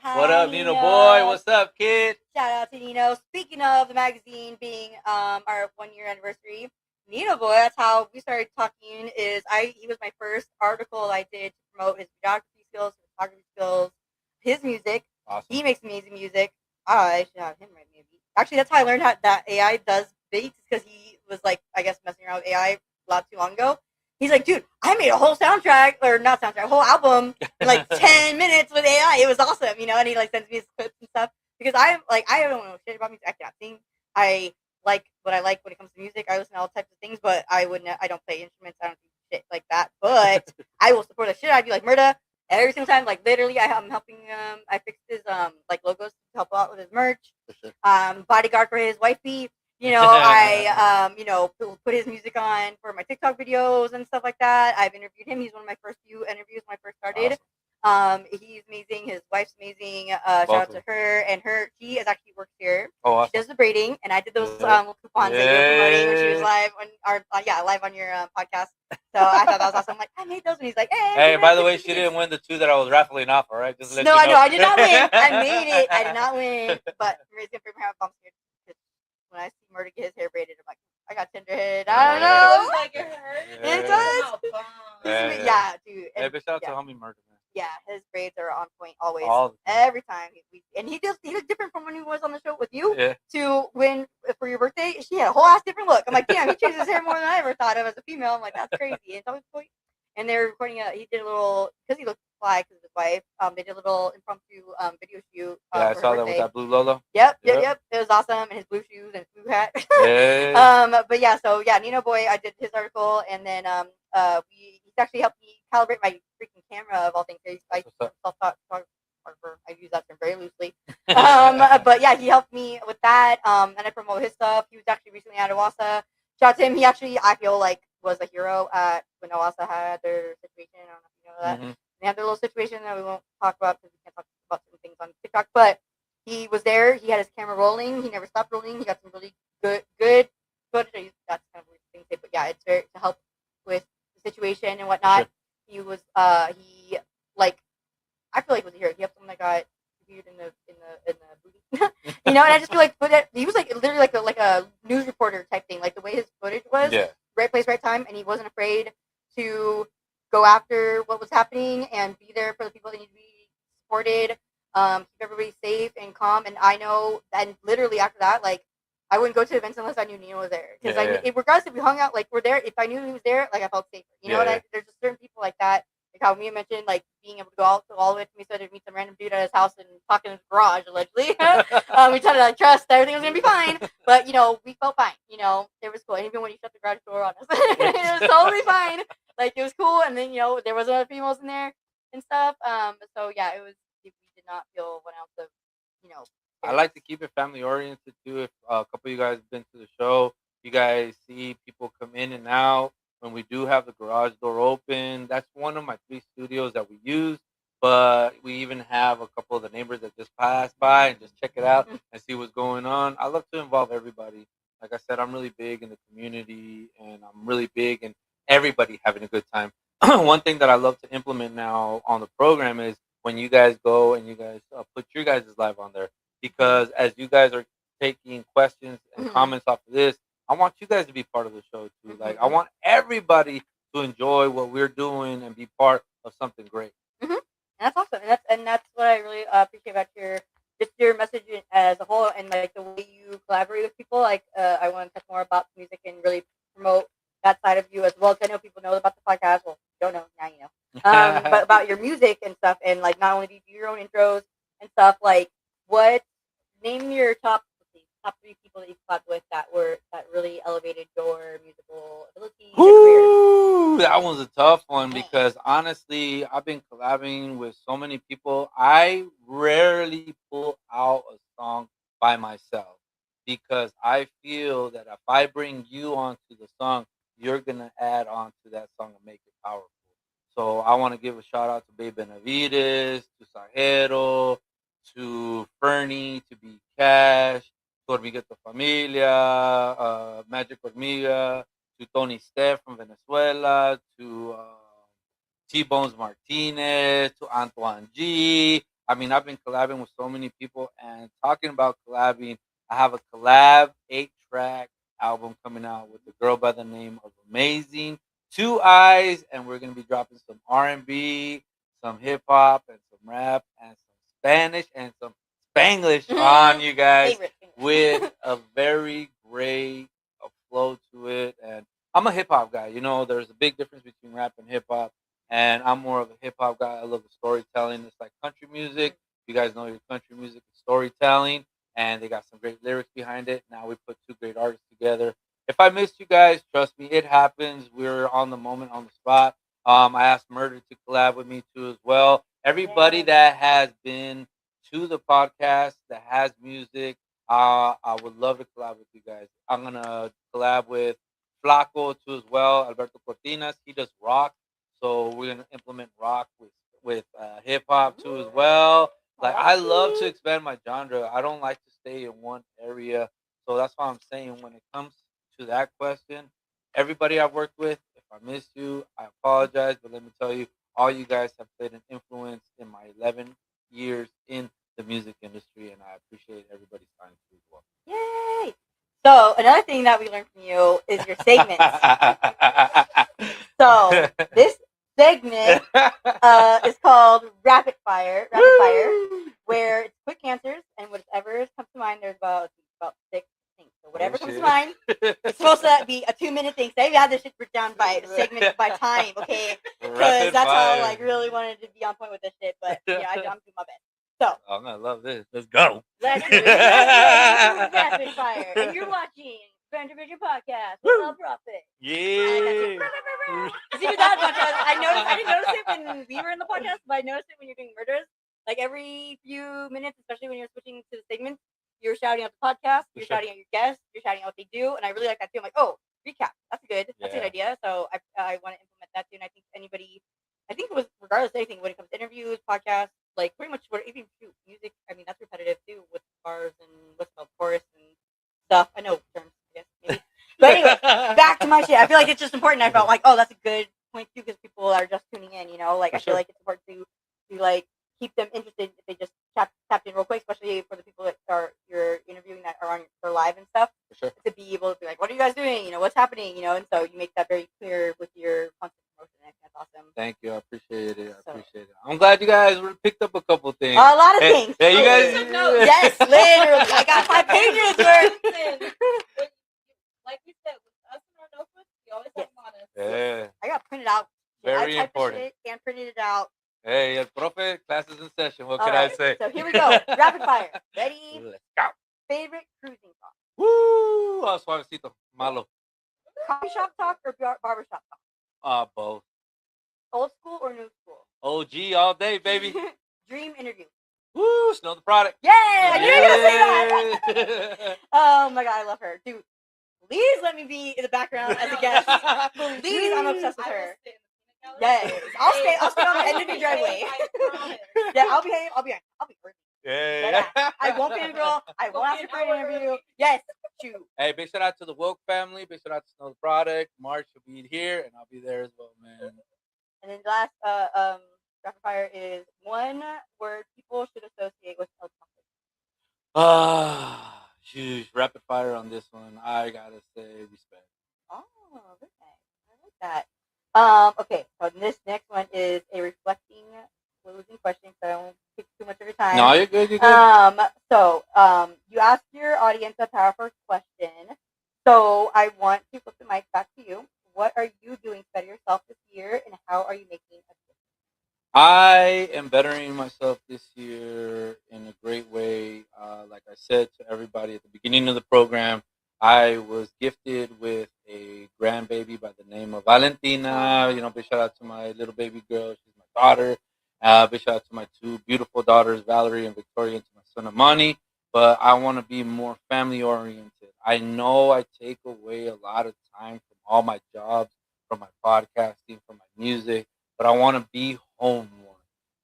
What up, Nino boy? What's up, kid? Shout out to Nino. Speaking of the magazine being our 1-year anniversary, Nino boy, that's how we started talking. He was my first article I did to promote his photography skills, his photography skills, his music. Awesome. He makes amazing music. I should have him write me a beat. Actually, that's how I learned that AI does beats because he was I guess messing around with AI a lot too long ago. He's like, dude, I made a whole soundtrack, or not soundtrack, a whole album in 10 minutes with AI. It was awesome, and he sends me his clips and stuff. Because I don't know shit about music. I cannot sing. I like what I like when it comes to music. I listen to all types of things, but I don't play instruments. I don't do shit like that. But I will support the shit. I'd be like Murda every single time. Literally, I'm helping I fixed his logos to help out with his merch. For sure. Bodyguard for his wifey. I put his music on for my TikTok videos and stuff like that. I've interviewed him. He's one of my first few interviews when I first started. Awesome. He's amazing. His wife's amazing. Shout out to her. And she actually works here. Oh, awesome. She does the braiding, and I did those coupons that you were promoting when she was live on your podcast. So I thought that was awesome. I'm like, I made those, and he's like, hey. Hey, by the way, she didn't win the 2 that I was raffling off. All right, just let no, you know. I know, I did not win. I made it. I did not win, but Maria's gonna bring her bumps here. When I see Murda get his hair braided, I'm like, I got tender head. I don't know. It does. Yeah, dude. Hey, big shout out to homie Murda, man. Yeah, his braids are on point always. All the time. Every time. He looks different from when he was on the show with you to when, for your birthday, she had a whole ass different look. I'm like, damn, he changed his hair more than I ever thought of as a female. I'm like, that's crazy. And it's always point. And they're recording he did a little, because he looked fly because of his wife, they did a little impromptu video shoot. I saw that with that blue Lolo. Yep. It was awesome. And his blue shoes and his blue hat. But yeah, so yeah, Nino Boy, I did his article, and then he's actually helped me calibrate my freaking camera of all things. I self-taught photographer. I use that term very loosely. But yeah, he helped me with that. And I promote his stuff. He was actually recently at Awasa. Shout out to him. He actually, I feel like, was a hero at when Awasa had their situation. I don't know if you know that. Mm-hmm. They had their little situation that we won't talk about because we can't talk about some things on TikTok. But he was there. He had his camera rolling. He never stopped rolling. He got some really good footage. That's kind of a weird thing to say, but yeah, it's very to help with the situation and whatnot. Sure. He was I feel like he was a hero. He helped someone that got viewed in the booty. And I just feel like he was literally like a news reporter type thing. Like the way his footage was, right place, right time, and he wasn't afraid to go after what was happening and be there for the people that need to be supported. Keep everybody safe and calm. And I know, and literally after that, I wouldn't go to events unless I knew Nino was there. Because regardless if we hung out, we're there. If I knew he was there, I felt safer. There's just certain people like that. Like how Mia mentioned, being able to go all the way to Minnesota to meet some random dude at his house and talk in his garage, allegedly. We tried to trust that everything was going to be fine. But, we felt fine. It was cool. And even when he shut the garage door on us, it was totally fine. It was cool. And then, there was other females in there and stuff. So, yeah, we did not feel one ounce of, I like to keep it family oriented too. If a couple of you guys have been to the show, you guys see people come in and out. When we do have the garage door open, that's one of my 3 studios that we use. But we even have a couple of the neighbors that just pass by and just check it out and see what's going on. I love to involve everybody. Like I said, I'm really big in the community, and I'm really big in everybody having a good time. One thing that I love to implement now on the program is when you guys go and you guys put your guys' live on there, because as you guys are taking questions and Mhm. comments off of this, I want you guys to be part of the show too. Like, I Mhm. want everybody to enjoy what we're doing and be part of something great. And that's awesome. And that's what I really appreciate about your message as a whole, and like the way you collaborate with people. Like I want to talk more about music and really promote that side of you as well. 'Cause I know people know about the podcast. Well, if you don't know now, you know. But about your music and stuff, and like not only do you do your own intros and stuff. Like, what name your top three people that you've collabed with that really elevated your musical abilities, your career. Woo, that one's a tough one because honestly, I've been collabing with so many people. I rarely pull out a song by myself because I feel that if I bring you onto the song, you're gonna add on to that song and make it powerful. So I want to give a shout out to Babe Benavides, to Sajero, to Fernie, to B Cash, to Hormiguita Familia, Magic Hormiga, to Tony Steph from Venezuela, to T Bones Martinez, to Antoine G. I mean, I've been collabing with so many people, and talking about collabing, I have a collab 8-track album coming out with a girl by the name of Amazing, Two Eyes, and we're gonna be dropping some R&B, some hip hop, and some rap, and some Spanish, and some Spanglish on you guys Favorite. with a very great flow to it. And I'm a hip hop guy. You know, there's a big difference between rap and hip hop. And I'm more of a hip hop guy. I love the storytelling. It's like country music. You guys know your country music is storytelling, and they got some great lyrics behind it. Now we put two great artists together. If I missed you guys, trust me, it happens. We're on the moment, on the spot. I asked Murder to collab with me too as well. Everybody Yeah. that has been to the podcast that has music, I would love to collab with you guys. I'm gonna collab with Flaco too as well. Alberto Cortinas, he does rock, so we're gonna implement rock with hip hop too as well. Like, I love to expand my genre. I don't like to stay in one area, so that's why I'm saying when it comes to that question, everybody I've worked with, if I missed you, I apologize, but let me tell you, all you guys have played an influence in my 11 years in the music industry, and I appreciate everybody's time too as well. Yay! So another thing that we learned from you is your segments. So this segment is called Rapid Fire, where it's quick answers and whatever comes to mind. There's about 6 things. So whatever comes to mind, it's supposed to be a 2-minute thing. So we had this shit written down by segment by time, okay? Because that's how I like really wanted to be on point with this shit. But yeah, I'm doing my best. So I'm gonna love this. Let's go. let's do it. Let's do Rapid Fire. And you're watching Grand Division Podcast with El Profe. Yeah. See, that podcast, I didn't notice it when we were in the podcast, but I noticed it when you're doing murders. Like every few minutes, especially when you're switching to the segments, you're shouting out the podcast, you're shouting out your guests, you're shouting out what they do, and I really like that too. I'm like, oh, recap. That's a good idea. So I want to implement that too, and I think it was regardless of anything when it comes to interviews, podcasts, like pretty much what even music. I mean, that's repetitive too with bars and what's called chorus and stuff. I know terms, I guess maybe. But anyway, back to my shit. I feel like it's just important. I felt like, oh, that's a good point too, because people are just tuning in. You know, like I feel like it's important to like keep them interested if they just tapped in real quick, especially for the people that you're interviewing that are on their live and stuff. To be able to be like, what are you guys doing? You know, what's happening? You know, and so you make that very clear with your content promotion. I think that's awesome. Thank you. I appreciate it. I'm glad you guys picked up a couple things. A lot of things. Hey, you guys. Yes, literally. I got 5 pages worth. Like we said, with us in our notebooks, we always have them on us. Yeah. I got printed out. Very I typed important. the shit and printed it out. Hey, El Profe, classes in session. What can right, I say? So here we go. Rapid fire. Ready? Let's go. Favorite cruising song? Woo! Oh, suavecito. Malo. Coffee shop talk or barber shop talk? Both. Old school or new school? OG all day, baby. Dream interview. Woo! Smell the product. Yay! I knew you were going to say that. Oh my god, I love her. Dude, please let me be in the background as a guest. Please, I'm obsessed with her. Yes, I'll stay on the end of your driveway. Yeah, I'll be working. Yeah. I won't be a girl. I won't ask you for an interview. Yes, shoot. Hey, big shout out to the Woke family. Big shout out to Smell the Product. March will be here, and I'll be there as well, man. And then the last rapid fire is one word people should associate with El Profe. Huge rapid fire on this one. I gotta say respect. Oh, very nice. I like that. Okay, so this next one is a reflecting closing question, so I won't take too much of your time. No, you're good. You're good. You asked your audience a powerful question. So I want to flip the mic back to you. What are you doing to better yourself this year, and how are you making a difference? I am bettering myself this year in a great way. Like I said to everybody at the beginning of the program, I was gifted with a grandbaby by the name of Valentina. You know, big shout out to my little baby girl. She's my daughter. Big shout out to my two beautiful daughters, Valerie and Victoria, and to my son Amani. But I want to be more family oriented. I know I take away a lot of time from all my jobs, from my podcasting, from my music, but I want to be home more.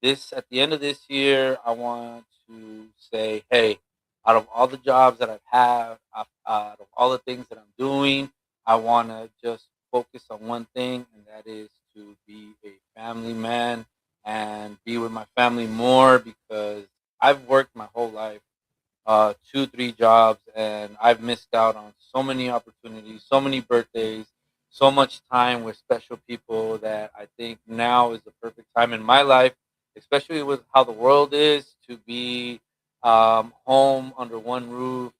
This at the end of this year, I want to say, hey, out of all the jobs that I've had, out of all the things that I'm doing, I want to just focus on one thing, and that is to be a family man and be with my family more because I've worked my whole life, 2, 3 jobs, and I've missed out on so many opportunities, so many birthdays, so much time with special people that I think now is the perfect time in my life, especially with how the world is, to be home under one roof,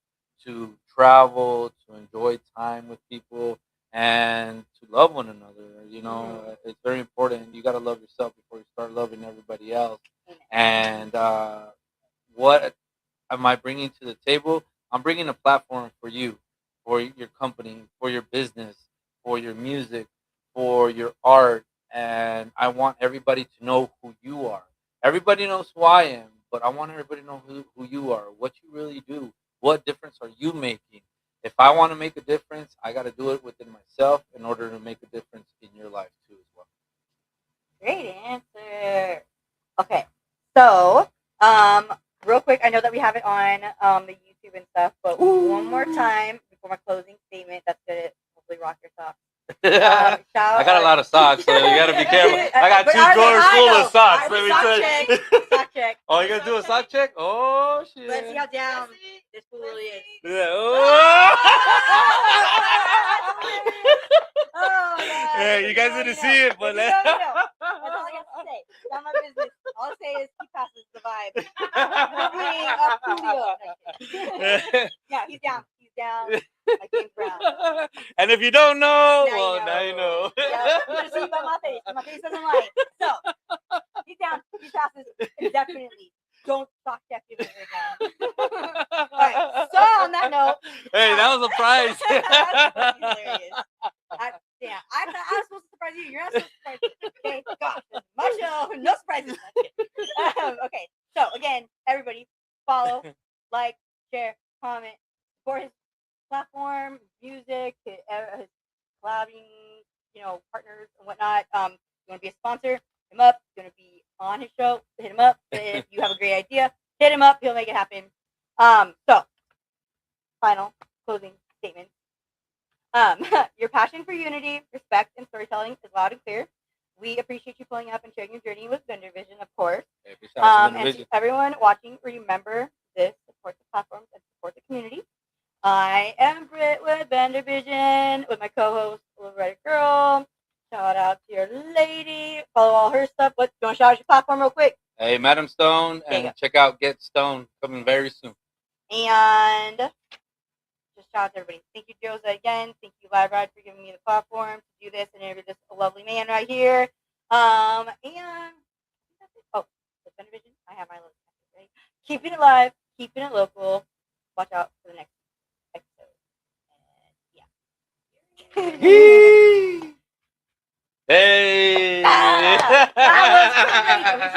to travel, to enjoy time with people, and to love one another. You know, it's very important. You got to love yourself before you start loving everybody else. And what am I bringing to the table? I'm bringing a platform for you, for your company, for your business, for your music, for your art, and I want everybody to know who you are. Everybody knows who I am, but I want everybody to know who you are, what you really do, what difference are you making. If I want to make a difference, I got to do it within myself in order to make a difference in your life too as well. Great answer. Okay, so real quick, I know that we have it on the YouTube and stuff, but one more time before my closing statement, that's gonna hopefully rock your socks. I got a lot of socks, so you got to be careful. I got 2 drawers full of socks. Let me tell you. Sock check. Oh, you gonna do a sock check? Oh shit! Let's see how down this fool really is. Yeah. Oh. Oh my god! Yeah, you guys didn't see it, but That's all I got to say. Not my business. All I'll say is he passes the vibe. Yeah, he's down. He's down. Like James Brown. And if you don't know, now you know. Yeah, you can see by my face. My face doesn't lie. So he's down. He passes indefinitely. Don't talk to him again. All right. So on that note, hey, that was a prize. That's hilarious. I'm supposed to surprise you. You're not supposed to surprise me. Okay, gosh, my show, no surprises. Okay, so again, everybody, follow, like, share, comment, support his platform, music, his collabing, partners and whatnot. You want to be a sponsor? Hit him up. He's going to be on his show. Hit him up. If you have a great idea, hit him up. He'll make it happen. So, final closing statement. Your passion for unity, respect, and storytelling is loud and clear. We appreciate you pulling up and sharing your journey with Vendor Vision, of course. And to everyone watching, remember this: support the platforms and support the community. I am Britt with Vendor Vision with my co-host, Loretta Girl. Shout out to your lady. Follow all her stuff. You want to shout out your platform real quick? Hey, Madam Stone, and check out Get Stone coming very soon. And just shout out to everybody. Thank you, Josa, again. Thank you, Live Ride, for giving me the platform to do this and interview this lovely man right here. And the Vendor Vision, I have my little right? Keeping it live, keeping it local. Watch out for the next episode. And yeah. Hey! That was great.